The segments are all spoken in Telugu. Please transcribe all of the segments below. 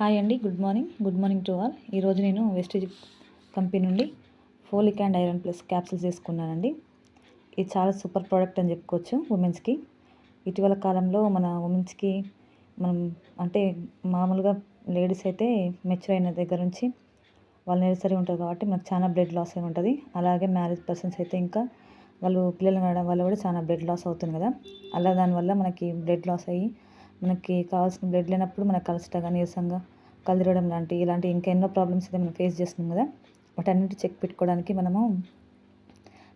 హాయ్ అండి, గుడ్ మార్నింగ్ టు ఆల్. ఈరోజు నేను వెస్టేజ్ కంపెనీ నుండి folic and iron plus capsules తీసుకున్నానండి. ఇది చాలా సూపర్ ప్రోడక్ట్ అని చెప్పుకోవచ్చు ఉమెన్స్కి. ఇటీవల కాలంలో మన ఉమెన్స్కి మనం అంటే మామూలుగా లేడీస్ అయితే మెచ్యూర్ అయిన దగ్గర నుంచి వాళ్ళు నెలసరి ఉంటుంది కాబట్టి మనకు చాలా బ్లడ్ లాస్ అయి ఉంటుంది. అలాగే మ్యారేజ్ పర్సన్స్ అయితే ఇంకా వాళ్ళు పిల్లలు కనడం వల్ల కూడా చాలా బ్లడ్ లాస్ అవుతుంది కదా. అలా దానివల్ల మనకి బ్లడ్ లాస్ అయ్యి మనకి కావాల్సిన బ్లడ్ లేనప్పుడు మనకు అలసటగా, నీరసంగా, కళ్ళు తిరగడం ఇలాంటి ఇంకా ఎన్నో ప్రాబ్లమ్స్ అయితే మనం ఫేస్ చేస్తున్నాం కదా. వాటన్నిటి చెక్ పెట్టుకోవడానికి మనము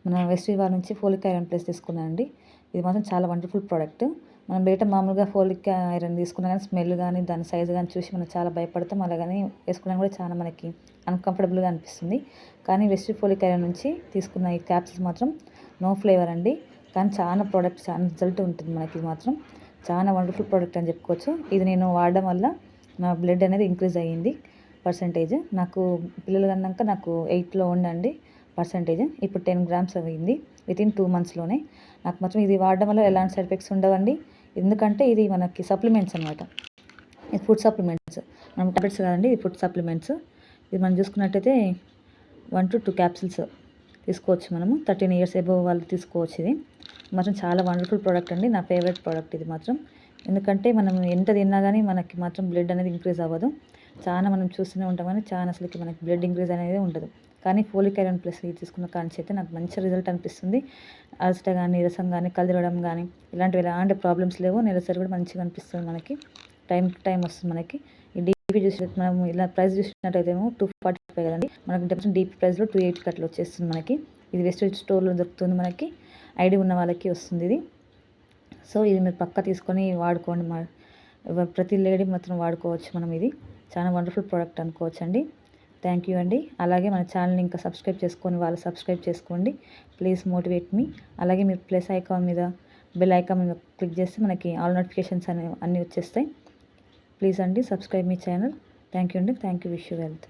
మన వెస్టేజ్ వారి నుంచి ఫోలిక్ ఐరన్ ప్లస్ తీసుకున్నానండి. ఇది మాత్రం చాలా వండర్ఫుల్ ప్రోడక్ట్. మనం బయట మామూలుగా ఫోలిక్ ఐరన్ తీసుకున్నా కానీ స్మెల్ కానీ దాని సైజు కానీ చూసి మనం చాలా భయపడతాం. అలాగని వేసుకోవడానికి కూడా చాలా మనకి అన్కంఫర్టబుల్గా అనిపిస్తుంది. కానీ వెస్టేజ్ ఫోలిక్ ఐరన్ నుంచి తీసుకున్న ఈ క్యాప్సిల్స్ మాత్రం నో ఫ్లేవర్ అండి. కానీ చాలా ప్రోడక్ట్ చాలా రిజల్ట్ ఉంటుంది మనకి. ఇది మాత్రం చాలా వండర్ఫుల్ ప్రోడక్ట్ అని చెప్పుకోవచ్చు. ఇది నేను వాడడం వల్ల నా బ్లడ్ అనేది ఇంక్రీజ్ అయ్యింది పర్సంటేజ్. నాకు పిల్లలు కన్నాక నాకు 8లో ఉండండి పర్సంటేజ్, ఇప్పుడు 10 grams అయింది వితిన్ 2 monthsలోనే. నాకు మాత్రం ఇది వాడడం వల్ల ఎలాంటి సైడ్ ఎఫెక్ట్స్ ఉండవండి. ఎందుకంటే ఇది మనకి సప్లిమెంట్స్ అనమాట. ఇది ఫుడ్ సప్లిమెంట్స్, మనం టాబ్లెట్స్ కాదండి, ఇది ఫుడ్ సప్లిమెంట్స్. ఇది మనం చూసుకున్నట్టయితే 1 to 2 capsules తీసుకోవచ్చు. మనము 13 years అబోవ్ వాళ్ళు తీసుకోవచ్చు. ఇది మాత్రం చాలా వండర్ఫుల్ ప్రోడక్ట్ అండి, నా ఫేవరెట్ ప్రోడక్ట్ ఇది మాత్రం. ఎందుకంటే మనం ఎంత తిన్నా కానీ మనకి మాత్రం బ్లడ్ అనేది ఇంక్రీజ్ అవ్వదు. చాలా మనం చూస్తూనే ఉంటాం కానీ చాలా అసలుకి మనకి బ్లడ్ ఇంక్రీజ్ అనేది ఉండదు. కానీ ఫోలిక్ ఐరన్ ప్లస్ ఇది తీసుకున్న కానించి అయితే నాకు మంచి రిజల్ట్ అనిపిస్తుంది. అలసట కానీ, నీరసం కానీ, కళ్ళు తిరగడం కానీ ఇలాంటివి ఎలాంటి ప్రాబ్లమ్స్ లేవు. నెలసరి కూడా మంచిగా అనిపిస్తుంది మనకి. టైం టు టైం వస్తుంది మనకి. ఈ డీపీ చూసి మనం ఇలా ప్రైస్ చూసినట్టయితే 245 కదండి, మనకి డీపీ ప్రైస్లో 280 అట్లా వచ్చేస్తుంది మనకి. ఇది వెస్టేజ్ స్టోర్లో దొరుకుతుంది మనకి, ఐడి ఉన్న వాళ్ళకి వస్తుంది ఇది. సో ఇది మీరు పక్కా తీసుకొని వాడుకోండి. ప్రతి లేడీ మాత్రం వాడుకోవచ్చు మనం. ఇది చాలా వండర్ఫుల్ ప్రోడక్ట్ అనుకోవచ్చు అండి. థ్యాంక్ యూ అండి. అలాగే మన ఛానల్ని ఇంకా సబ్స్క్రైబ్ చేసుకొని వాళ్ళు సబ్స్క్రైబ్ చేసుకోండి. Please motivate me. అలాగే మీరు ప్లస్ ఐకాన్ మీద, బెల్ ఐకాన్ మీద క్లిక్ చేస్తే మనకి ఆల్ నోటిఫికేషన్స్ అన్నీ వచ్చేస్తాయి. ప్లీజ్ అండి సబ్స్క్రైబ్ మీ ఛానల్. థ్యాంక్ యూ అండి. Thank you. Wish you wealth.